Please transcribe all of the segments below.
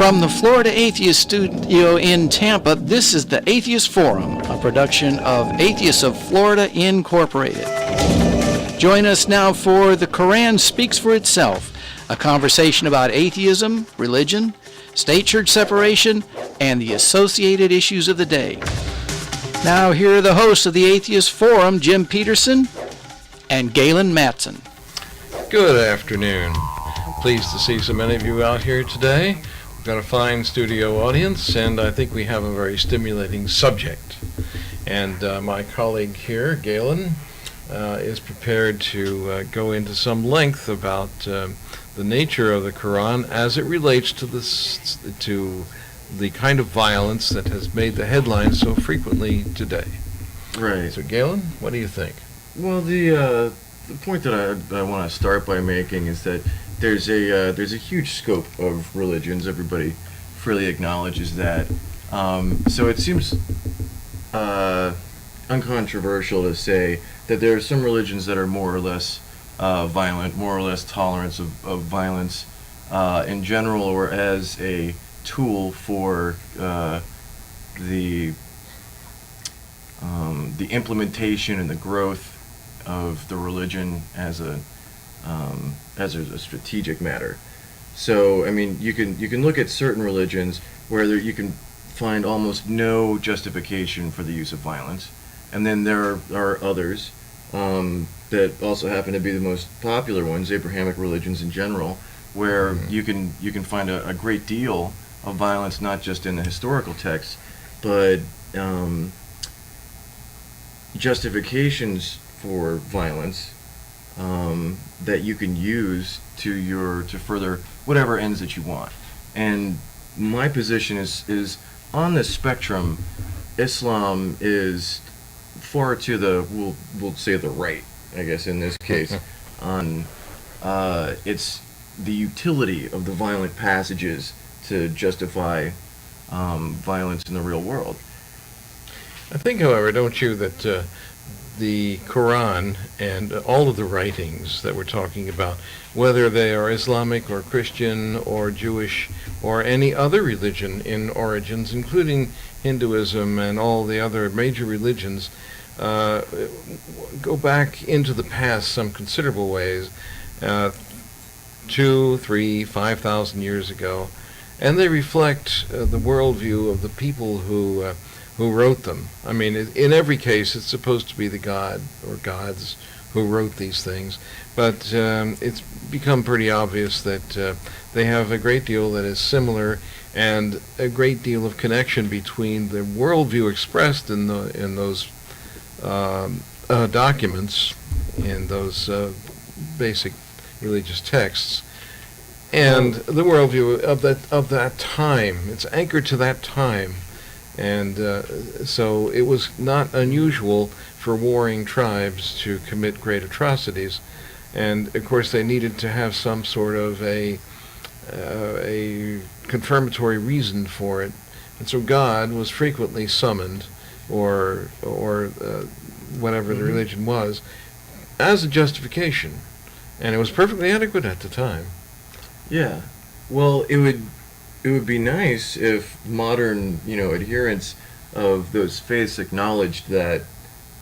From the Florida Atheist Studio in Tampa, this is the Atheist Forum, a production of Atheists of Florida Incorporated. Join us now for The Qur'an Speaks for Itself, a conversation about atheism, religion, state-church separation, and the associated issues of the day. Now, here are the hosts of the Atheist Forum, Jim Peterson and Galen Matson. Good afternoon. Pleased to see so many of you out here today. We've got a fine studio audience, and I think we have a very stimulating subject. And my colleague here, Galen, is prepared to go into some length about the nature of the Qur'an as it relates to the kind of violence that has made the headlines so frequently today. Right. So, Galen, what do you think? Well, the point that I want to start by making is that there's a huge scope of religions. Everybody freely acknowledges that. So it seems uncontroversial to say that there are some religions that are more or less violent, more or less tolerant of violence in general, or as a tool for the implementation and the growth of the religion as a strategic matter. So, I mean, you can look at certain religions where you can find almost no justification for the use of violence, and then there are others that also happen to be the most popular ones, Abrahamic religions in general, where you can find a great deal of violence, not just in the historical texts, but justifications for violence that you can use to further whatever ends that you want. And my position is on this spectrum, Islam is far to the we'll say the right, I guess in this case, on it's the utility of the violent passages to justify violence in the real world. I think, however, don't you, that the Qur'an and all of the writings that we're talking about, whether they are Islamic or Christian or Jewish or any other religion in origins, including Hinduism and all the other major religions, go back into the past some considerable ways, 2, 3, 5,000 years ago, and they reflect the worldview of the people who wrote them. I mean, in every case, it's supposed to be the god or gods who wrote these things, but it's become pretty obvious that they have a great deal that is similar and a great deal of connection between the worldview expressed in those documents, in those basic religious texts, and the worldview of that time. It's anchored to that time. And so it was not unusual for warring tribes to commit great atrocities. And, of course, they needed to have some sort of a confirmatory reason for it. And so God was frequently summoned, or whatever the religion was, as a justification. And it was perfectly adequate at the time. Yeah. Well, it would be nice if modern, adherents of those faiths acknowledged that,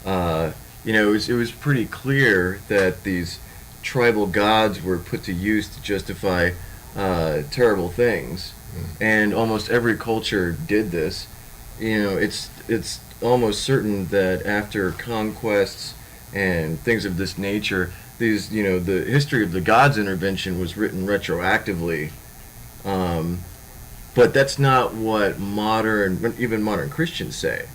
it was pretty clear that these tribal gods were put to use to justify terrible things, and almost every culture did this. It's almost certain that after conquests and things of this nature, the history of the gods' intervention was written retroactively. But that's not what even modern Christians say.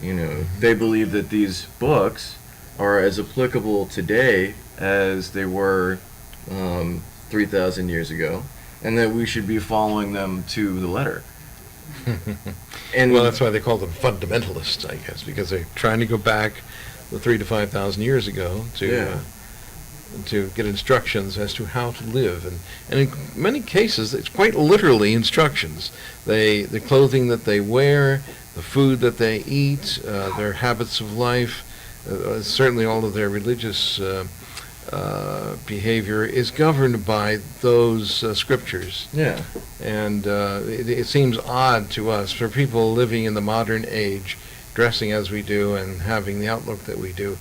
They believe that these books are as applicable today as they were 3,000 years ago, and that we should be following them to the letter. And well, that's why they call them fundamentalists, I guess, because they're trying to go back 3,000 to 5,000 years ago to get instructions as to how to live, and in many cases it's quite literally instructions. The clothing that they wear, the food that they eat, their habits of life, certainly all of their religious behavior is governed by those scriptures. Yeah. And it seems odd to us for people living in the modern age, dressing as we do and having the outlook that we do,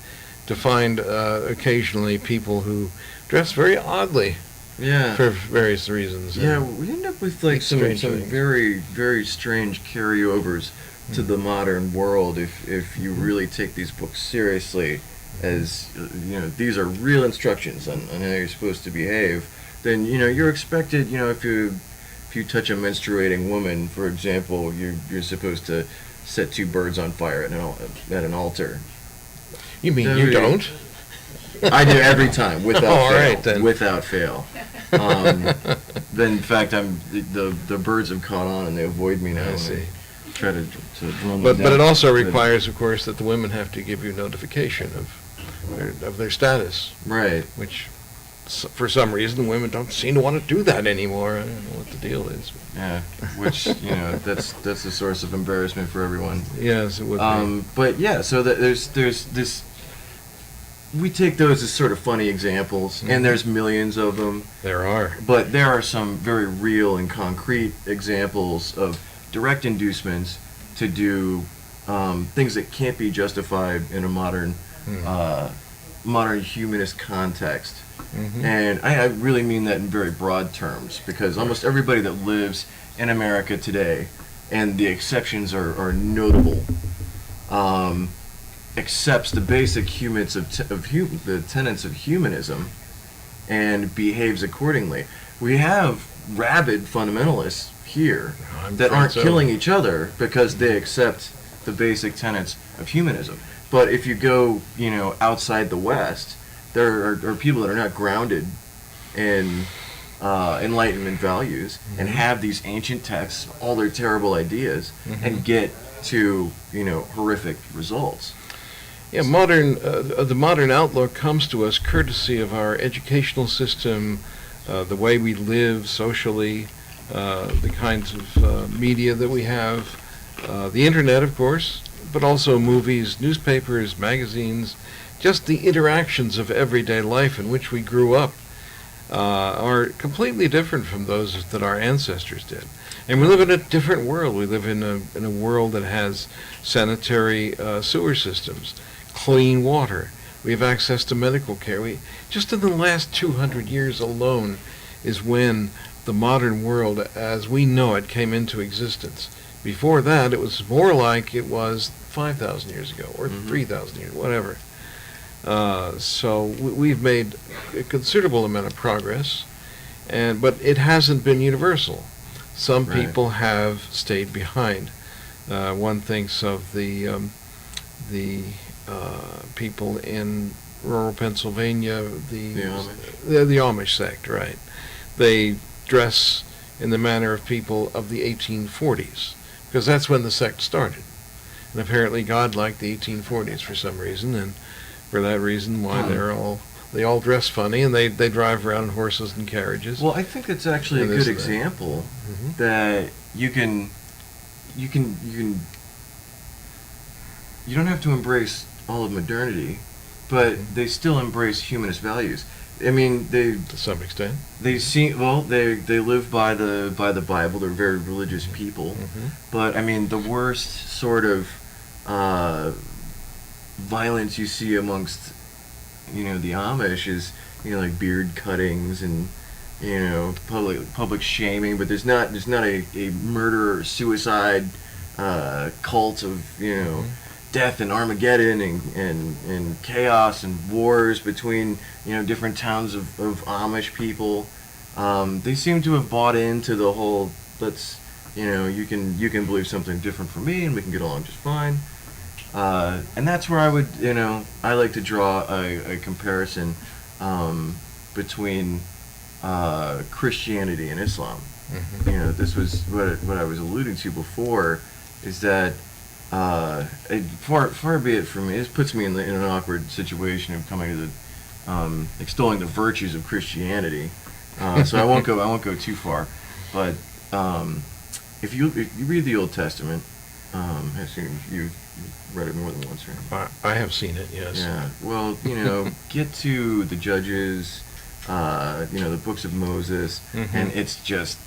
to find occasionally people who dress very oddly Yeah. for various reasons. Yeah, And we end up with like some strange things. very, very strange carryovers to the modern world if you really take these books seriously as, these are real instructions on how you're supposed to behave, then, you're expected, if you touch a menstruating woman, for example, you're supposed to set 2 birds on fire at an altar. You mean you don't? I do every time, without All fail. right, then. Without fail. Then, in fact, the birds have caught on and they avoid me now. I and see. Try to run them But down. it also requires, of course, that the women have to give you notification of their status, Right. which for some reason women don't seem to want to do that anymore. I don't know what the deal is. Yeah. Which that's a source of embarrassment for everyone. Yes, it would be. But yeah, so there's this. We take those as sort of funny examples, and there's millions of them. There are. But there are some very real and concrete examples of direct inducements to do things that can't be justified in a modern humanist context. Mhm. And I really mean that in very broad terms, because almost everybody that lives in America today, and the exceptions are notable, accepts the basic the tenets of humanism and behaves accordingly. We have rabid fundamentalists here I'm that afraid aren't so. killing each other because they accept the basic tenets of humanism. But if you go, outside the West, there are people that are not grounded in Enlightenment values and have these ancient texts, all their terrible ideas, and get to, horrific results. Yeah, the modern outlook comes to us courtesy of our educational system, the way we live socially, the kinds of media that we have, the internet, of course, but also movies, newspapers, magazines, just the interactions of everyday life in which we grew up are completely different from those that our ancestors did. And we live in a different world. We live in a world that has sanitary sewer systems, clean water. We have access to medical care. Just in the last 200 years alone is when the modern world, as we know it, came into existence. Before that, it was more like it was 5,000 years ago, or 3,000 years, whatever. So we've made a considerable amount of progress, but it hasn't been universal. Some Right. people have stayed behind. One thinks of the people in rural Pennsylvania, the Amish sect, right? They dress in the manner of people of the 1840s, because that's when the sect started. And apparently God liked the 1840s for some reason, and for that reason why they all dress funny, and they drive around in horses and carriages. Well, I think it's actually a And this good and that. example Mhm. that you don't have to embrace all of modernity, but they still embrace humanist values. I mean, To some extent. they live by the Bible. They're very religious people, but I mean, the worst sort of violence you see amongst the Amish is like beard cuttings and public shaming. But there's not a murder suicide cult of death and Armageddon and chaos and wars between different towns of Amish people. They seem to have bought into the whole you can believe something different from me and we can get along just fine. And that's where I like to draw a comparison between Christianity and Islam. This was what I was alluding to before, is that far be it from me. This puts me in an awkward situation of coming to extolling the virtues of Christianity. So I won't go too far. But if you read the Old Testament, I assume you've read it more than once, right? I have seen it, yes. Yeah. Well, get to the Judges, the books of Moses, Mhm. and it's just,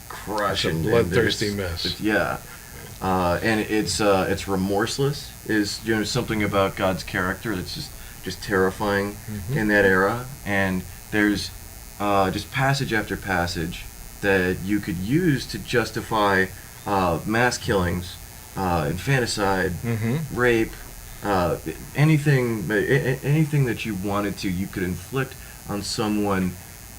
crushing. It's a bloodthirsty mess. Yeah. And it's remorseless. Is something about God's character that's just terrifying Mhm. in that era. And there's just passage after passage that you could use to justify mass killings, infanticide, Mhm. rape, anything that you wanted to, you could inflict on someone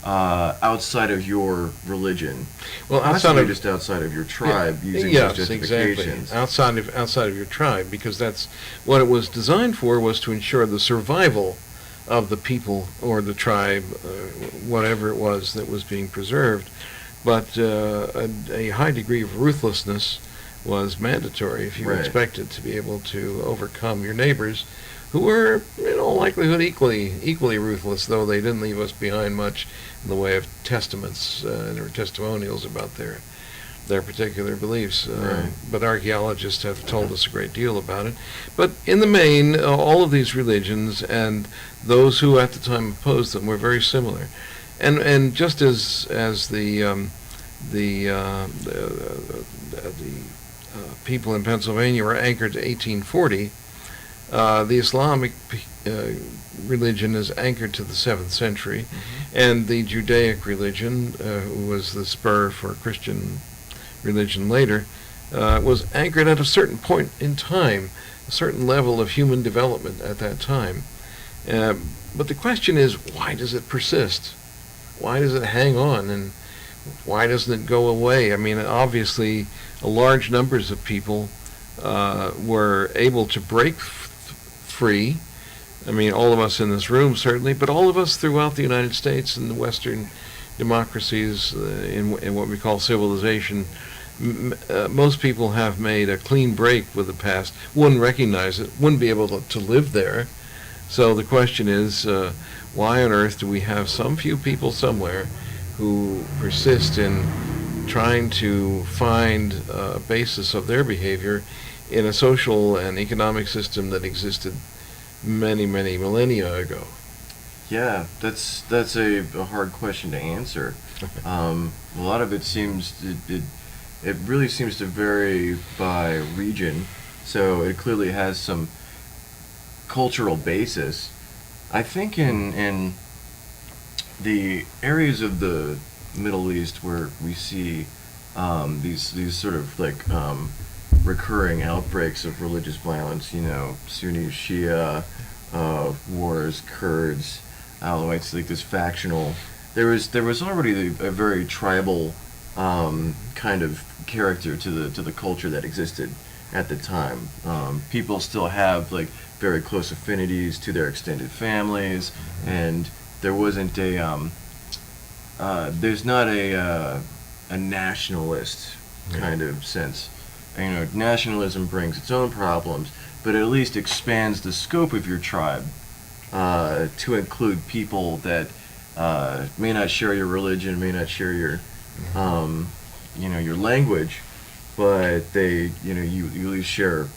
outside of your religion. Well, Possibly just outside of your tribe, using those yes, exactly. justifications. Outside of your tribe, because that's what it was designed for, was to ensure the survival of the people or the tribe, whatever it was that was being preserved. But a high degree of ruthlessness was mandatory if you Right. expected to be able to overcome your neighbors, who were, in all likelihood, equally ruthless, though they didn't leave us behind much in the way of testaments or testimonials about their particular beliefs. Right. But archaeologists have told us a great deal about it. But in the main, all of these religions and those who at the time opposed them were very similar. And just as the people in Pennsylvania were anchored to 1840, the Islamic religion is anchored to the 7th century, and the Judaic religion, who was the spur for Christian religion later, was anchored at a certain point in time, a certain level of human development at that time. But the question is, why does it persist? Why does it hang on, and why doesn't it go away? I mean, obviously, large numbers of people were able to break free. I mean, all of us in this room, certainly, but all of us throughout the United States and the Western democracies in what we call civilization. Most people have made a clean break with the past, wouldn't recognize it, wouldn't be able to live there. So the question is, why on earth do we have some few people somewhere who persist in trying to find a basis of their behavior in a social and economic system that existed many, many millennia ago? Yeah, that's a hard question to answer. A lot of it it really seems to vary by region, so it clearly has some cultural basis. I think in the areas of the Middle East where we see these sort of like recurring outbreaks of religious violence, Sunni, Shia wars, Kurds, Alawites, like this factional. There was already a very tribal kind of character to the culture that existed at the time. People still have like very close affinities to their extended families, and there wasn't there's not a nationalist kind of sense. Nationalism brings its own problems, but it at least expands the scope of your tribe to include people that may not share your religion, may not share your your language, but they you at least share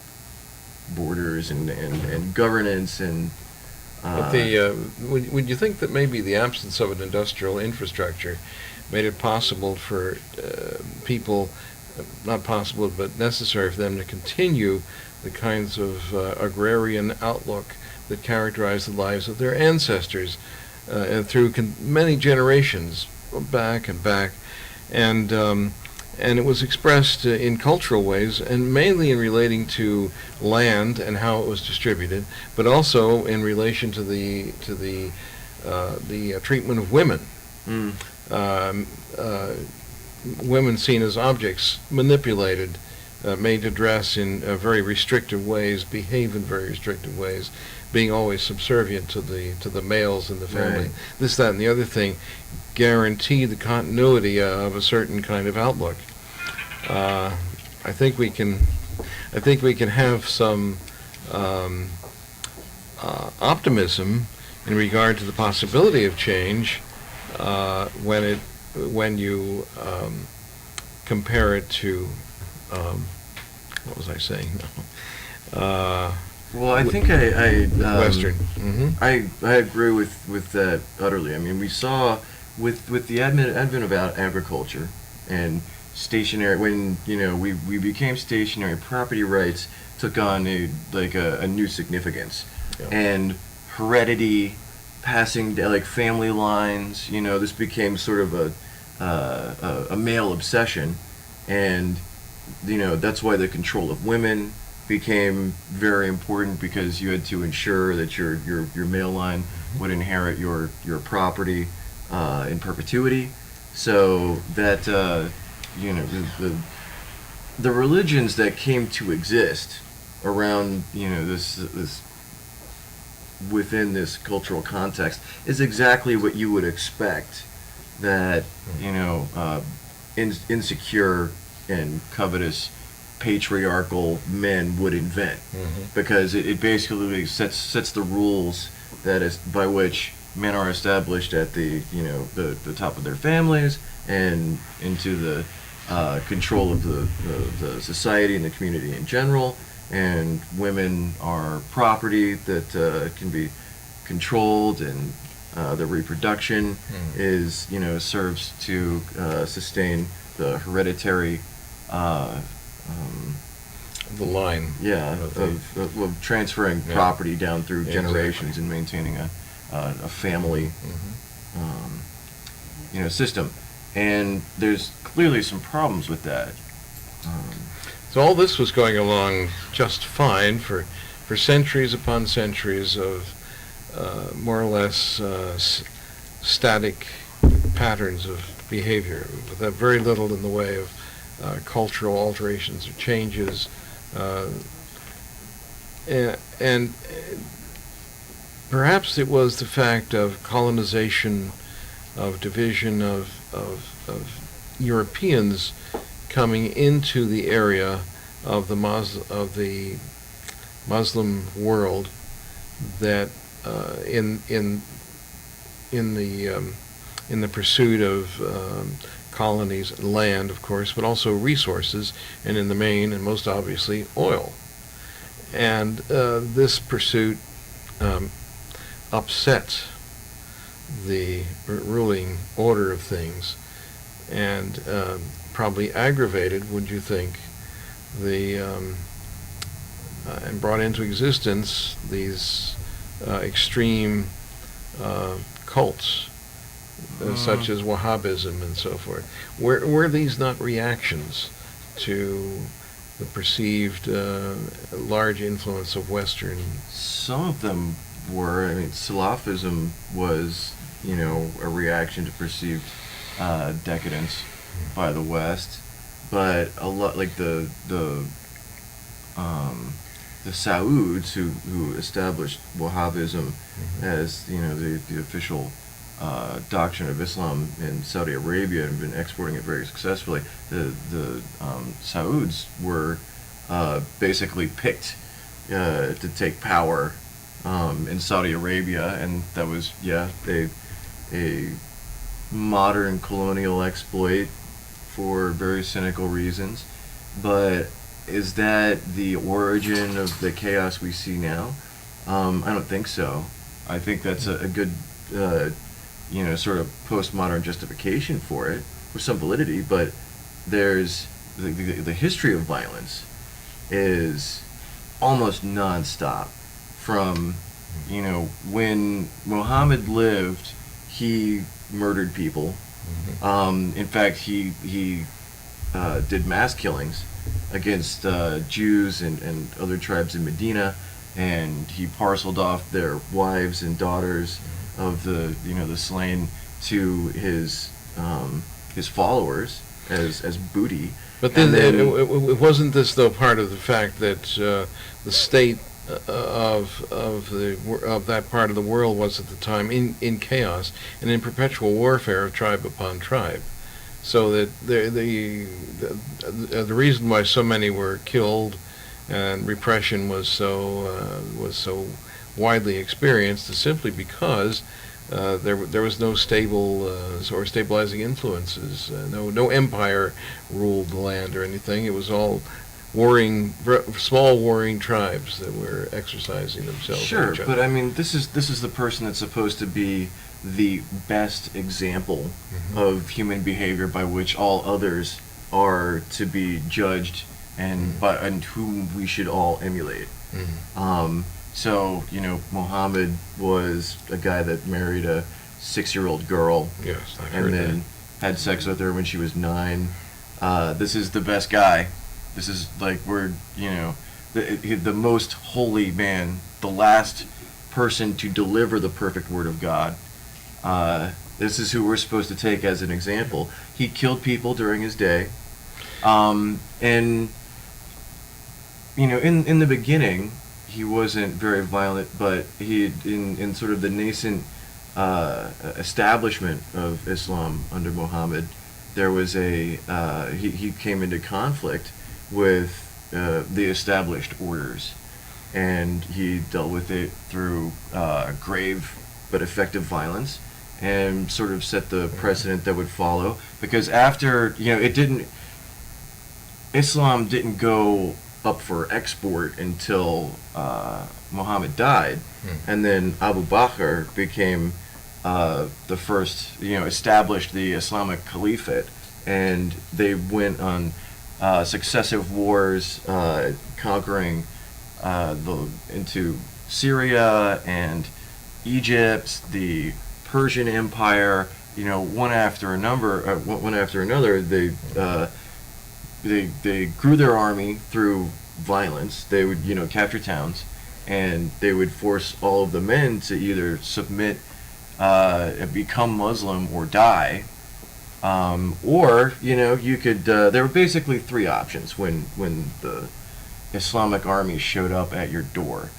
borders and governance and. But would you think that maybe the absence of an industrial infrastructure made it possible for people, not possible, but necessary for them to continue the kinds of agrarian outlook that characterized the lives of their ancestors through many generations back and back, and it was expressed in cultural ways, and mainly in relating to land and how it was distributed, but also in relation to the treatment of women. Women seen as objects, manipulated, made to dress in very restrictive ways, behave in very restrictive ways, being always subservient to the males in the family. Right. This, that, and the other thing guarantee the continuity of a certain kind of outlook. I think we can have some optimism in regard to the possibility of change when you compare it to what was I saying? Well, I think I Western. Mm-hmm. I agree with that utterly. I mean, we saw with the advent of agriculture and stationary, when we became stationary, property rights took on a new significance, Yeah. and heredity, passing like family lines. This became sort of a male obsession, and that's why the control of women became very important, because you had to ensure that your male line would inherit your property in perpetuity. So that the religions that came to exist around this within this cultural context is exactly what you would expect that insecure and covetous patriarchal men would invent, because it basically sets the rules that is by which men are established at the top of their families and into the control of the society and the community in general, and women are property that can be controlled, and the reproduction is serves to sustain the hereditary The line. yeah of transferring property down through generations, Exactly. and maintaining a family system. And there's clearly some problems with that. So all this was going along just fine for centuries upon centuries of more or less static patterns of behavior, with very little in the way of cultural alterations or changes, and perhaps it was the fact of colonization, of division of Europeans coming into the area of the Muslim world, that in the pursuit of colonies, land, of course, but also resources, and in the main and most obviously oil. And this pursuit upset the ruling order of things, and probably aggravated, would you think, and brought into existence these extreme cults, such as Wahhabism and so forth. Were these not reactions to the perceived large influence of Western? Some of them were. I mean, Salafism was, a reaction to perceived decadence by the West, but a lot like the Sauds who established Wahhabism as the official doctrine of Islam in Saudi Arabia, and been exporting it very successfully. The Sauds were basically picked to take power in Saudi Arabia, and that was a modern colonial exploit for very cynical reasons. But is that the origin of the chaos we see now? I don't think so. I think that's a good sort of postmodern justification for it, with some validity. But there's the history of violence is almost nonstop. From when Muhammad lived, he murdered people. In fact, he did mass killings against Jews and other tribes in Medina, and he parceled off their wives and daughters of the slain to his followers as booty. But then it wasn't this, though, part of the fact that the state of that part of the world was at the time in chaos and in perpetual warfare of tribe upon tribe, so that the reason why so many were killed and repression was so widely experienced is simply because there was no stable or stabilizing influences. No empire ruled the land or anything. It was all small warring tribes that were exercising themselves. Sure, on each other. but I mean, this is the person that's supposed to be the best example of human behavior by which all others are to be judged and whom we should all emulate. So, Muhammad was a guy that married a 6-year-old girl. Yes, I've and heard then had sex with her when she was 9. This is the best guy. This is like the most holy man, the last person to deliver the perfect word of God. This is who we're supposed to take as an example. He killed people during his day, and in the beginning, he wasn't very violent, but he in sort of the nascent establishment of Islam under Muhammad, there was he came into conflict with the established orders, and he dealt with it through grave but effective violence, and sort of set the precedent that would follow. Because after Islam didn't go up for export until Muhammad died, and then Abu Bakr became the first, established the Islamic Caliphate, and they went on successive wars, conquering into Syria and Egypt, the Persian Empire. One after another, they grew their army through violence. They would, capture towns, and they would force all of the men to either submit, become Muslim, or die. Or you could. There were basically 3 options when the Islamic army showed up at your door,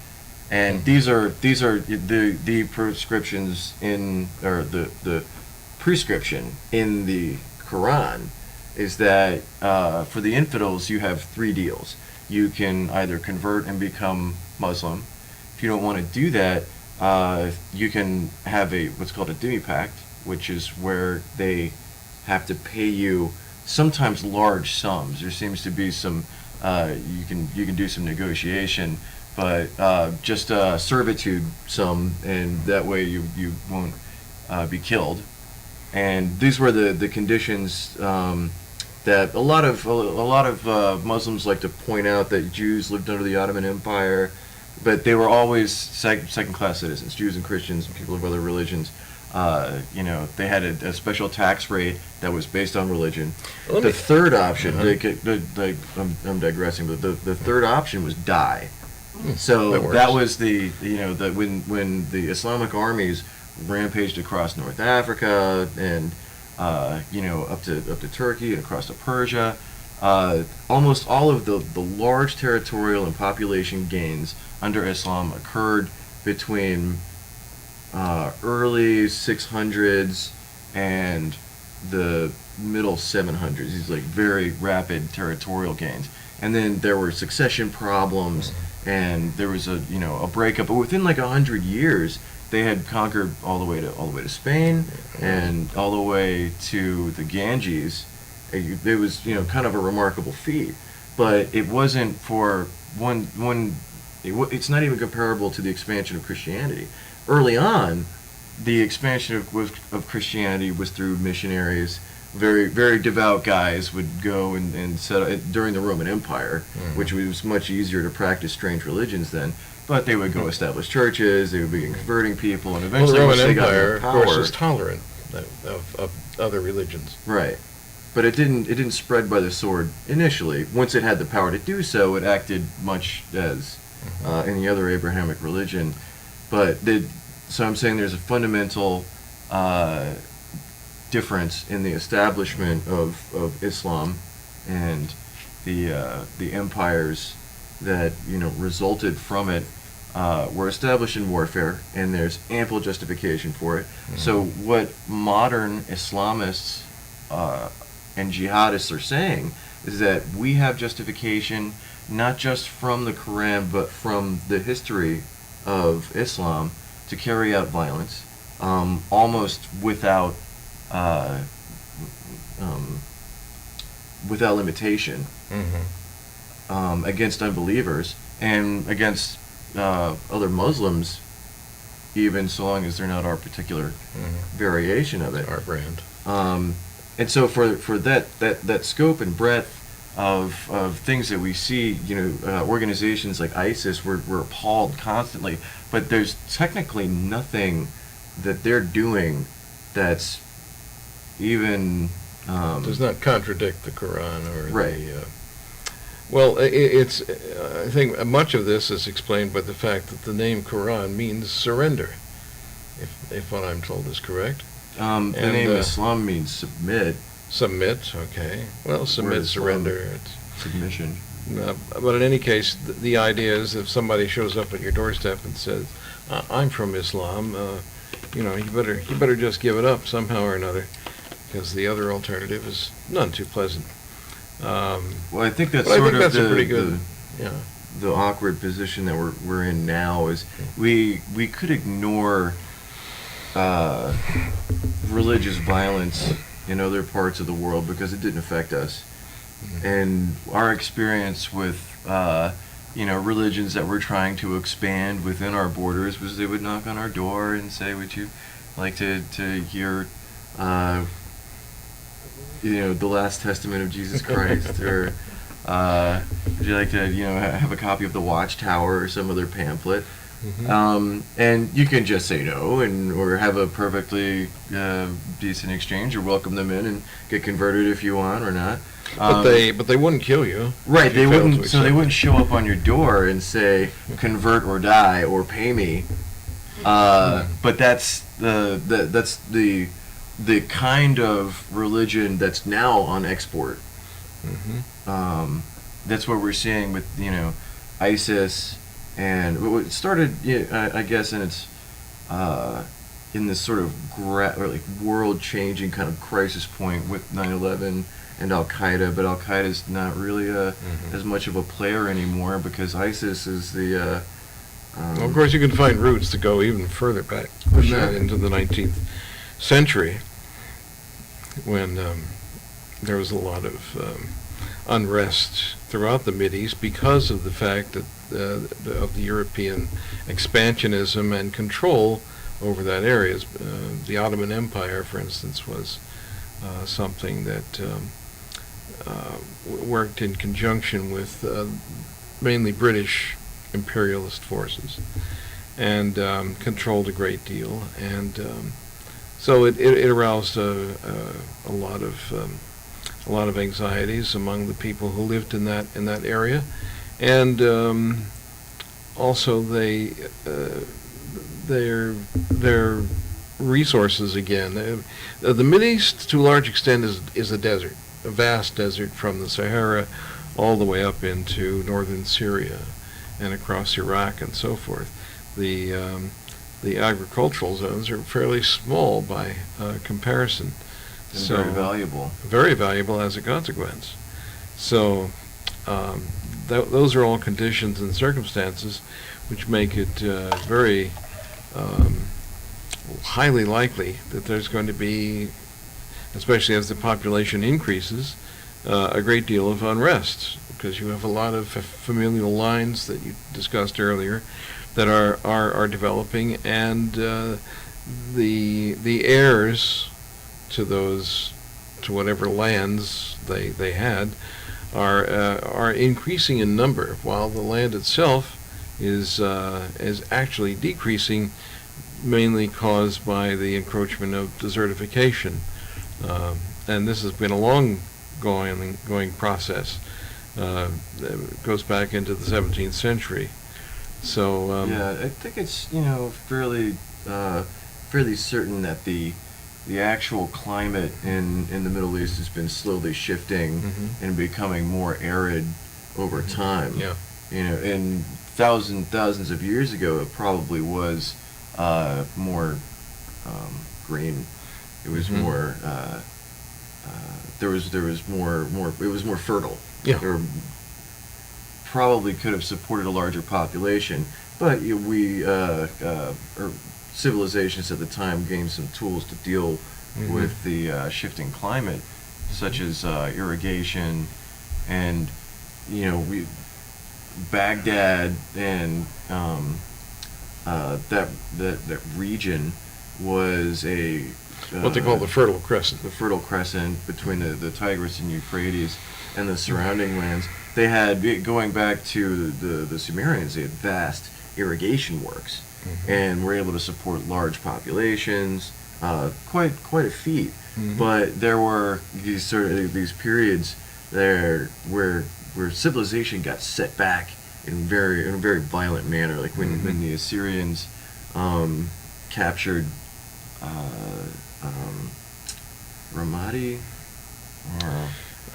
and these are the prescriptions the prescription in the Qur'an is that for the infidels you have 3 deals. You can either convert and become Muslim. If you don't want to do that, you can have what's called a dhimmi pact, which is where they have to pay you sometimes large sums. There seems to be some you can do some negotiation, but just a servitude sum, and that way you won't be killed. And these were the conditions that a lot of Muslims like to point out, that Jews lived under the Ottoman Empire, but they were always second-class citizens. Jews and Christians and people of other religions. They had a special tax rate that was based on religion. The third option, I'm digressing, but the third option was die. So that was when the Islamic armies rampaged across North Africa and up to Turkey and across to Persia. Almost all of the large territorial and population gains under Islam occurred between early 600s and the middle 700s. These very rapid territorial gains, and then there were succession problems, and there was a breakup. But within 100 years, they had conquered all the way to Spain and all the way to the Ganges. It was kind of a remarkable feat, but it wasn't for one. It's not even comparable to the expansion of Christianity. Early on, the expansion of Christianity was through missionaries. Very, very devout guys would go and set up during the Roman Empire, which was much easier to practice strange religions then. But they would go establish churches. They would begin converting people, and eventually, the Roman once they got Empire, more power, of course, is tolerant of other religions. Right, but it didn't spread by the sword initially. Once it had the power to do so, it acted much as any other Abrahamic religion. But so I'm saying there's a fundamental difference in the establishment of Islam and the empires that resulted from it were established in warfare, and there's ample justification for it. So what modern Islamists and jihadists are saying is that we have justification not just from the Quran but from the history of Islam to carry out violence almost without limitation. against unbelievers and against other Muslims, even so long as they're not our particular variation of it. Our brand. And so for that scope and breadth of things that we see, organizations like ISIS, we're appalled constantly, but there's technically nothing that they're doing that's even does not contradict the Qur'an or right. Well, it's. I think much of this is explained by the fact that the name Qur'an means surrender, if what I'm told is correct. The name Islam means submit. Submit, okay. Well, submit, surrender. Submission. But in any case, the idea is if somebody shows up at your doorstep and says, "I'm from Islam," you better just give it up somehow or another, because the other alternative is none too pleasant. Well, I think that's a the pretty good, the awkward position that we're in now is we could ignore religious violence in other parts of the world because it didn't affect us, and our experience with religions that we're trying to expand within our borders was they would knock on our door and say, "Would you like to hear the last testament of Jesus Christ," or would you like to have a copy of the Watchtower or some other pamphlet? And you can just say no, or have a perfectly decent exchange, or welcome them in and get converted if you want or not. But they wouldn't kill you. Right, they wouldn't. So they wouldn't show up on your door and say, "Convert or die," or "Pay me." But that's the kind of religion that's now on export. That's what we're seeing with ISIS. And it started, I guess, in this sort of world-changing kind of crisis point with 9/11 and Al-Qaeda, but Al-Qaeda's not really as much of a player anymore because ISIS is the... well, of course, you can find roots to go even further back than that, into the 19th century, when there was a lot of unrest throughout the Mideast because of the fact that of the European expansionism and control over that area. The Ottoman Empire, for instance, was something that worked in conjunction with mainly British imperialist forces and controlled a great deal. And so it aroused a lot of anxieties among the people who lived in that area. And also their resources again. The Mideast, to a large extent, is a desert, a vast desert from the Sahara all the way up into northern Syria and across Iraq and so forth. The agricultural zones are fairly small by comparison. So very valuable. Very valuable as a consequence. So those are all conditions and circumstances which make it very highly likely that there's going to be, especially as the population increases, a great deal of unrest, because you have a lot of familial lines that you discussed earlier that are developing, and the heirs to whatever lands they had are increasing in number, while the land itself is actually decreasing, mainly caused by the encroachment of desertification. And this has been a long-going process. It goes back into the 17th century. So yeah, I think it's fairly certain that the actual climate in the Middle East has been slowly shifting and becoming more arid over time. Yeah. And thousands of years ago, it probably was more green. It was more. There was more. It was more fertile. Yeah. There probably could have supported a larger population, but civilizations at the time gained some tools to deal with the shifting climate, such as irrigation, and Baghdad and that region was a what they call the Fertile Crescent. the Fertile Crescent between the Tigris and Euphrates and the surrounding lands. They had, going back to the Sumerians, they had vast irrigation works, and were able to support large populations. Quite a feat. But there were these periods there where civilization got set back in a very violent manner, like when the Assyrians captured Ramadi.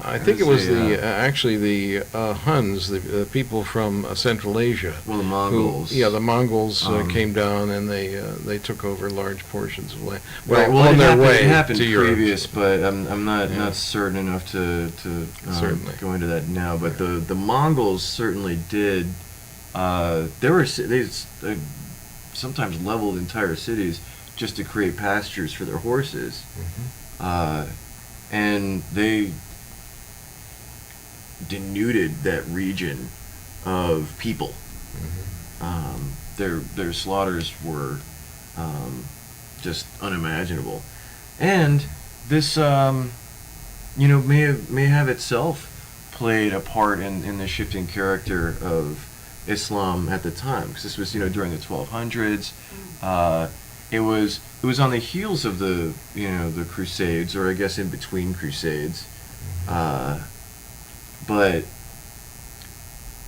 I think it was actually the Huns, the people from Central Asia. Well, the Mongols. The Mongols came down and they took over large portions of land. Well, on their way it happened to Europe. previous, but I'm not certain enough to go into that now. But the Mongols certainly did. They sometimes leveled entire cities just to create pastures for their horses, and they denuded that region of people. Their slaughters were just unimaginable, and this may have itself played a part in the shifting character of Islam at the time, because this was during the 1200s. It was on the heels of the Crusades, or I guess in between Crusades. But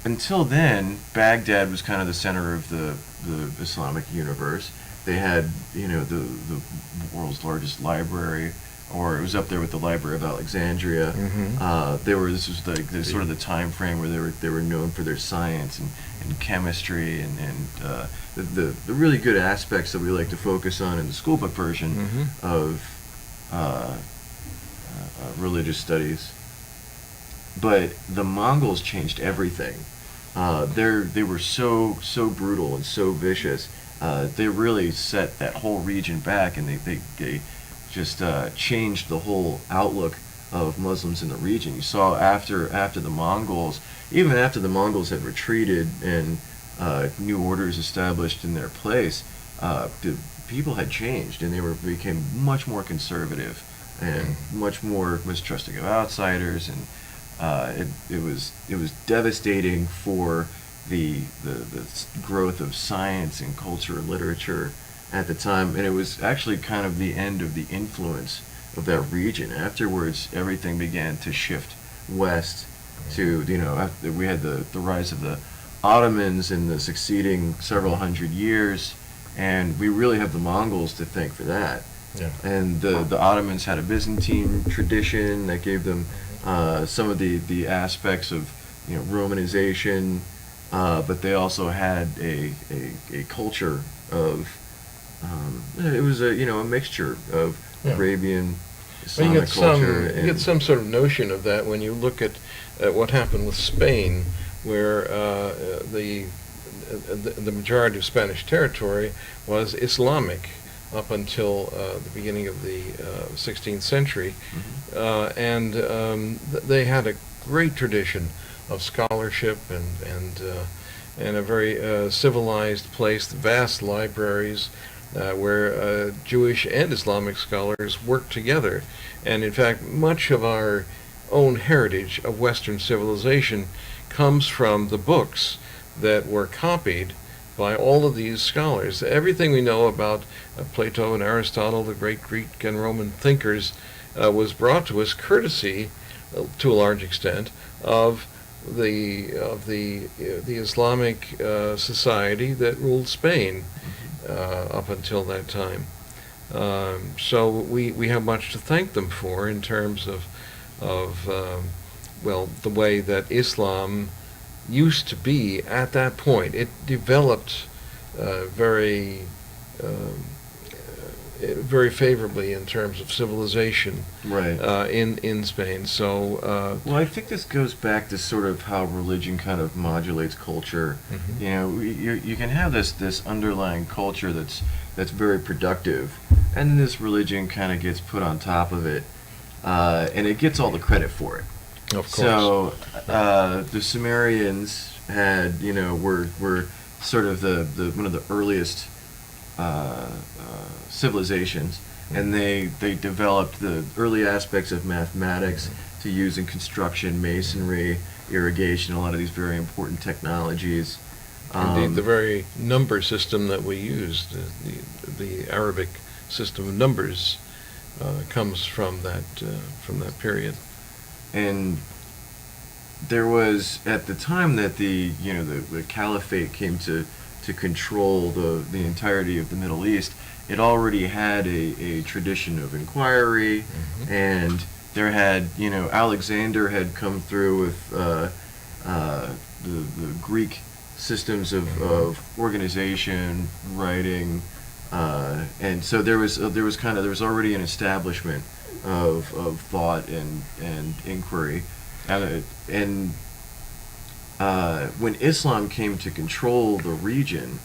until then, Baghdad was kind of the center of the Islamic universe. They had, the world's largest library, or it was up there with the Library of Alexandria. This was sort of the time frame where they were known for their science and chemistry and the really good aspects that we like to focus on in the school book version of religious studies. But the Mongols changed everything. They were so brutal and so vicious. They really set that whole region back, and they just changed the whole outlook of Muslims in the region. You saw after the Mongols, even after the Mongols had retreated and new orders established in their place, the people had changed, and they became much more conservative and much more mistrusting of outsiders, and it was devastating for the growth of science and culture and literature at the time, and it was actually kind of the end of the influence of that region. Afterwards, everything began to shift west to, after we had the rise of the Ottomans in the succeeding several hundred years, and we really have the Mongols to thank for that. And the Ottomans had a Byzantine tradition that gave them some of the aspects of Romanization, but they also had a culture of it was a mixture of Arabian Islamic culture. You get some sort of notion of that when you look at what happened with Spain, where the majority of Spanish territory was Islamic up until the beginning of the 16th century, and they had a great tradition of scholarship and a very civilized place, vast libraries where Jewish and Islamic scholars worked together. And in fact, much of our own heritage of Western civilization comes from the books that were copied by all of these scholars. Everything we know about Plato and Aristotle, the great Greek and Roman thinkers, was brought to us courtesy, to a large extent, of the Islamic society that ruled Spain up until that time. So we have much to thank them for in terms of the way that Islam used to be at that point. It developed very favorably in terms of civilization, in Spain. So well, I think this goes back to sort of how religion kind of modulates culture. You can have this underlying culture that's very productive, and this religion kind of gets put on top of it, and it gets all the credit for it. Of course. So the Sumerians were sort of the one of the earliest civilizations, and they developed the early aspects of mathematics to use in construction, masonry, irrigation, a lot of these very important technologies. Indeed, the very number system that we use, the Arabic system of numbers, comes from that period. And there was, at the time that the caliphate came to control the entirety of the Middle East, it already had a tradition of inquiry, and there had, Alexander had come through with the Greek systems of organization, writing, and so there was already an establishment of thought and inquiry, and when Islam came to control the region,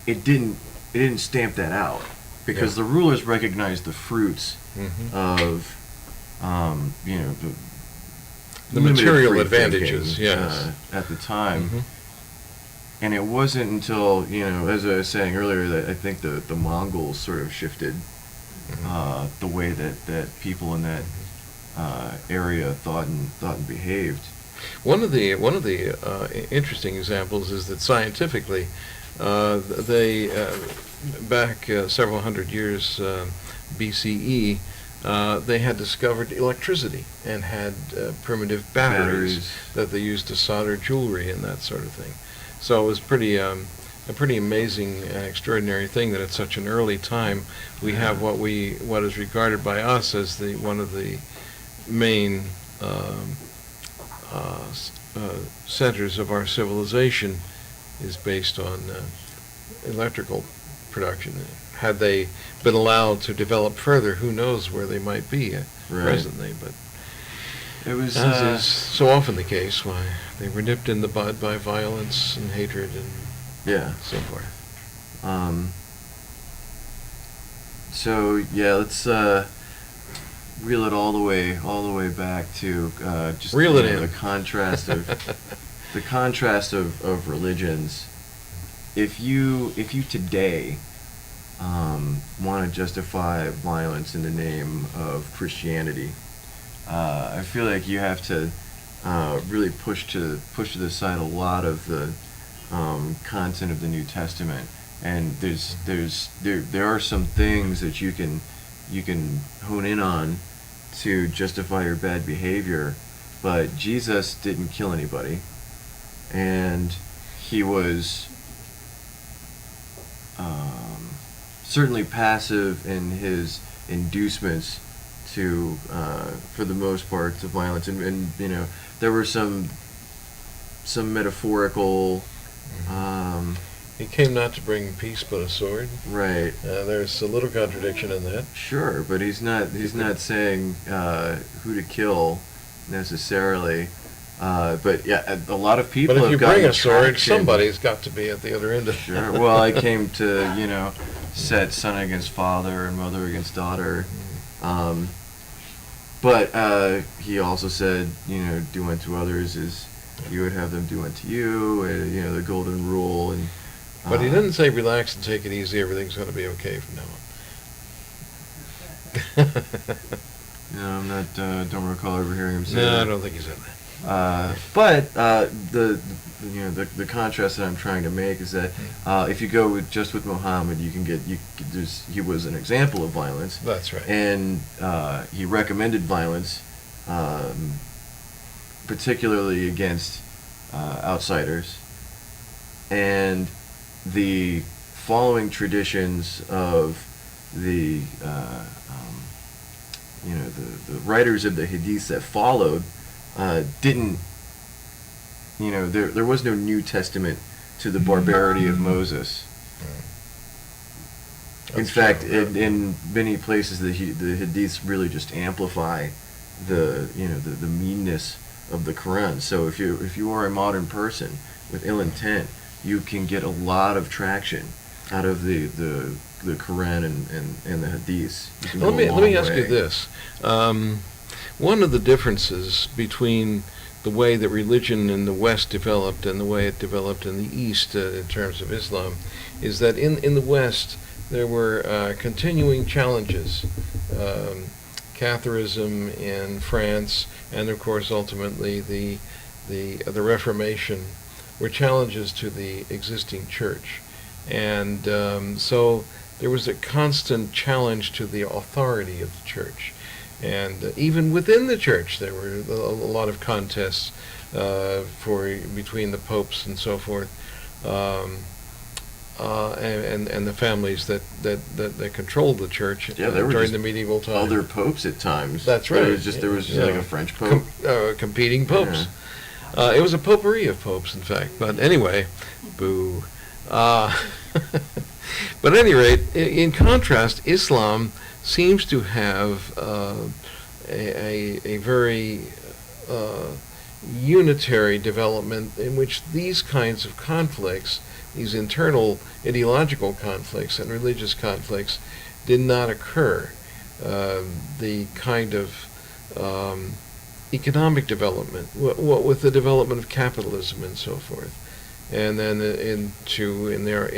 it didn't stamp that out, because the rulers recognized the fruits of the material free advantages, thinking, at the time. And it wasn't until, as I was saying earlier, that I think the Mongols sort of shifted the way that people in that area thought and behaved. One of the interesting examples is that scientifically, they back several hundred years BCE, they had discovered electricity and had primitive batteries that they used to solder jewelry and that sort of thing. So it was a pretty amazing and extraordinary thing that at such an early time we have what is regarded by us as one of the main centers of our civilization is based on electrical production. Had they been allowed to develop further, who knows where they might be presently. But it was, as is so often the case, why they were nipped in the bud by violence and hatred and so forth. So let's reel it all the way back to just reel it in. the contrast of religions. If you today want to justify violence in the name of Christianity, I feel like you have to really push to the side a lot of the content of the New Testament, and there are some things that you can hone in on to justify your bad behavior, but Jesus didn't kill anybody, and he was certainly passive in his inducements to, for the most part, to violence, and there were some metaphorical. He came not to bring peace but a sword. Right. There's a little contradiction in that. Sure, but he's not saying who to kill necessarily. But a lot of people. But if you bring a sword, traction. somebody's got to be at the other end of it. Sure. Well, I came to set son against father and mother against daughter. But he also said, do unto others as you would have them do unto you. The golden rule. And but he didn't say relax and take it easy. Everything's going to be okay from now on. I'm not. Don't recall ever hearing him say No, that. I don't think he said that. But the contrast that I'm trying to make is that if you go with Muhammad, you can get he was an example of violence. That's right. And he recommended violence, particularly against outsiders, and the following traditions of the writers of the hadiths that followed. Didn't, there was no New Testament to the barbarity of Moses. In fact, in many places, the hadiths really just amplify the meanness of the Qur'an. So if you are a modern person with ill intent, you can get a lot of traction out of the Qur'an and the hadiths. Let me ask you this. One of the differences between the way that religion in the West developed and the way it developed in the East in terms of Islam is that in the West there were continuing challenges. Catharism in France, and of course ultimately the Reformation, were challenges to the existing church, and so there was a constant challenge to the authority of the church, and even within the church there were a lot of contests between the popes and so forth. And the families that controlled the church during the medieval time. Other popes at times. That's right. There was like a French pope. Competing popes. It was a potpourri of popes, in fact. But anyway, boo. But at any rate, in contrast, Islam seems to have a very unitary development in which these kinds of conflicts, these internal ideological conflicts and religious conflicts, did not occur. The kind of economic development, what with the development of capitalism and so forth, and then in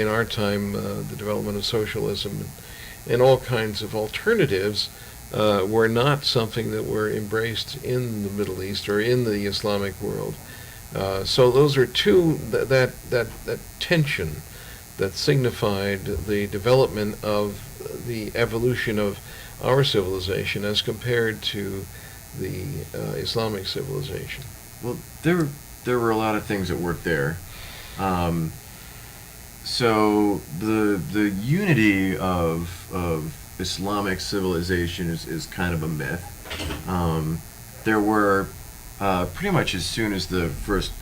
our time the development of socialism and all kinds of alternatives were not something that were embraced in the Middle East or in the Islamic world. So those are two that tension that signified the development of the evolution of our civilization as compared to the Islamic civilization. Well, there were a lot of things that worked there. So the unity of Islamic civilization is kind of a myth. There were pretty much as soon as the first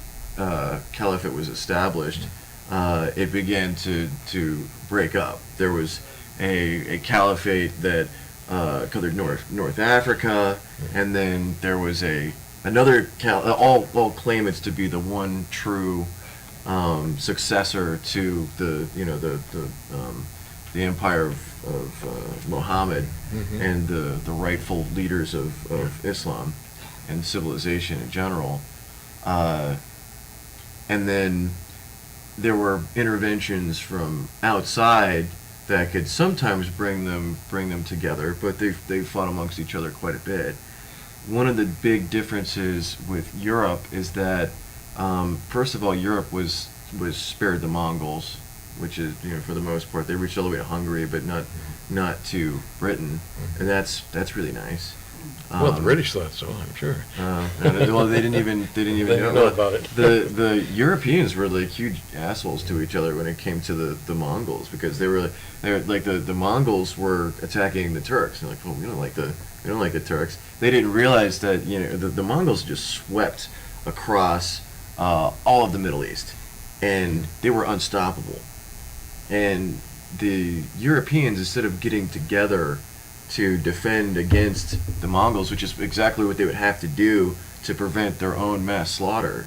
caliphate was established, it began to break up. There was a caliphate that covered North Africa, and then there was another all claimants to be the one true successor to the empire of Muhammad and the rightful leaders of Islam and civilization in general. And then there were interventions from outside that could sometimes bring them together, but they fought amongst each other quite a bit. One of the big differences with Europe is that first of all, Europe was spared the Mongols, which is, for the most part, they reached all the way to Hungary, but not to Britain, and that's really nice. Well, the British thought so, I'm sure. Well, they didn't even know about it. The Europeans were like huge assholes to each other when it came to the Mongols, because they were like the Mongols were attacking the Turks. And they're like, oh, we don't like the Turks. They didn't realize that the Mongols just swept across all of the Middle East, and they were unstoppable. And the Europeans, instead of getting together to defend against the Mongols, which is exactly what they would have to do to prevent their own mass slaughter,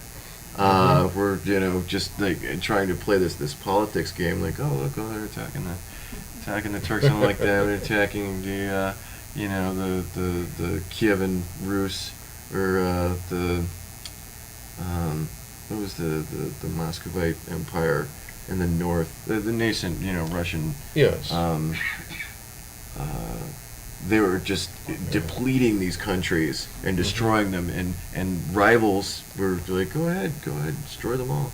were just like trying to play this politics game, like, oh look, they're attacking the Turks, and like that, they're attacking the Kievan Rus, or what was the Muscovite Empire in the north, the nascent Russian. Yes. They were just depleting these countries and destroying them, and rivals were like, go ahead, destroy them all.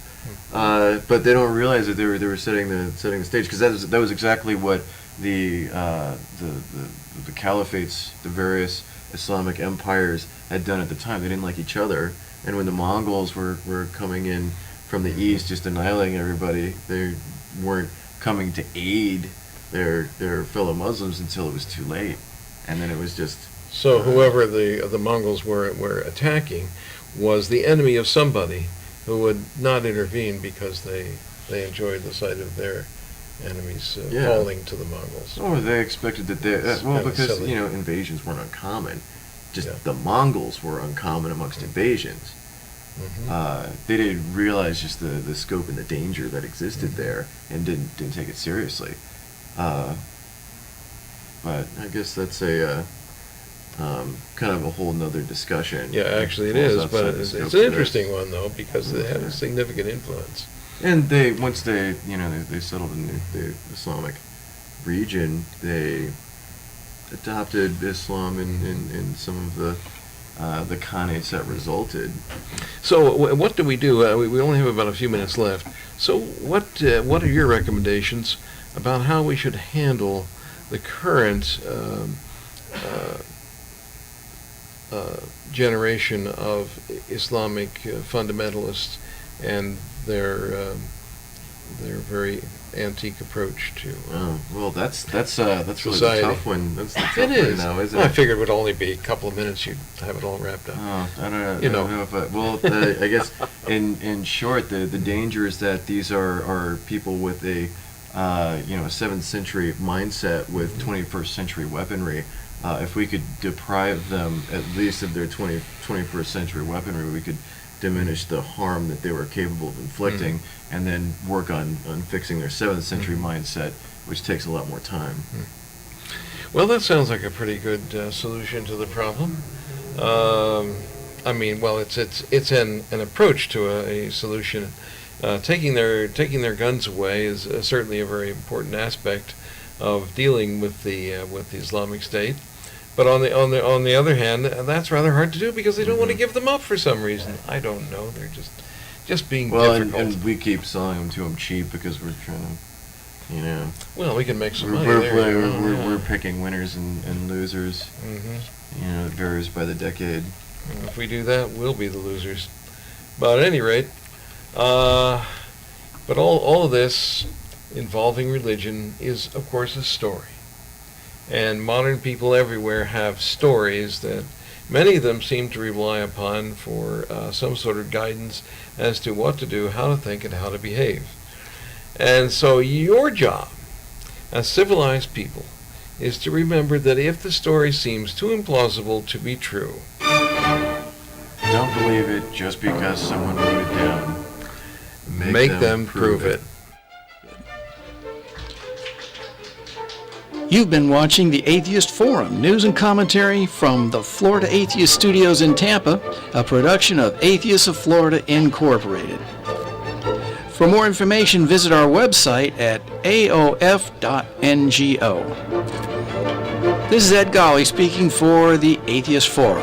But they don't realize that they were setting the stage, because that was exactly what the caliphates, the various Islamic empires, had done at the time. They didn't like each other, and when the Mongols were coming in from the east, just annihilating everybody, they weren't coming to aid their fellow Muslims until it was too late, and then it was just. So whoever the Mongols were attacking was the enemy of somebody who would not intervene because they enjoyed the sight of their enemies falling to the Mongols. Or they expected that because silly. Invasions weren't uncommon. Just the Mongols were uncommon amongst invasions. They didn't realize just the scope and the danger that existed there, and didn't take it seriously. But I guess that's kind of a whole nother discussion. Yeah, actually it Falls is, outside but the it's scope an of this. interesting one though, because they have a significant influence. And once they settled in the Islamic region, they adopted Islam in some of the khanates that resulted. So what do we do? We only have about a few minutes left. So what are your recommendations about how we should handle the current generation of Islamic fundamentalists and their very antique approach to Well, that's really the society. tough one. That's the tough It one is. now, isn't Well, I it? figured it would only be a couple of minutes. You'd have it all wrapped up. Oh, I don't know. You I don't know. know if I guess in short, the danger is that these are people with a 7th century mindset with 21st century weaponry. If we could deprive them at least of their 21st century weaponry, we could diminish the harm that they were capable of inflicting, and then work on fixing their 7th century mindset, which takes a lot more time. Well, that sounds like a pretty good solution to the problem. I mean, well, it's an approach to a solution. Taking their guns away is certainly a very important aspect of dealing with the Islamic State. But on the other hand, that's rather hard to do because they don't want to give them up for some reason. I don't know. They're just being difficult. And we keep selling them to them cheap because we're trying to, Well, we can make some money we're, there. we're picking winners and losers. Mm-hmm. It varies by the decade. If we do that, we'll be the losers. But at any rate, but all of this involving religion is, of course, a story. And modern people everywhere have stories that many of them seem to rely upon for some sort of guidance as to what to do, how to think, and how to behave. And so your job as civilized people is to remember that if the story seems too implausible to be true, don't believe it just because someone wrote it down. make them prove it. You've been watching the Atheist Forum, news and commentary from the Florida Atheist Studios in Tampa, a production of Atheists of Florida Incorporated. For more information, visit our website at aof.ngo. This is Ed Golly speaking for the Atheist Forum.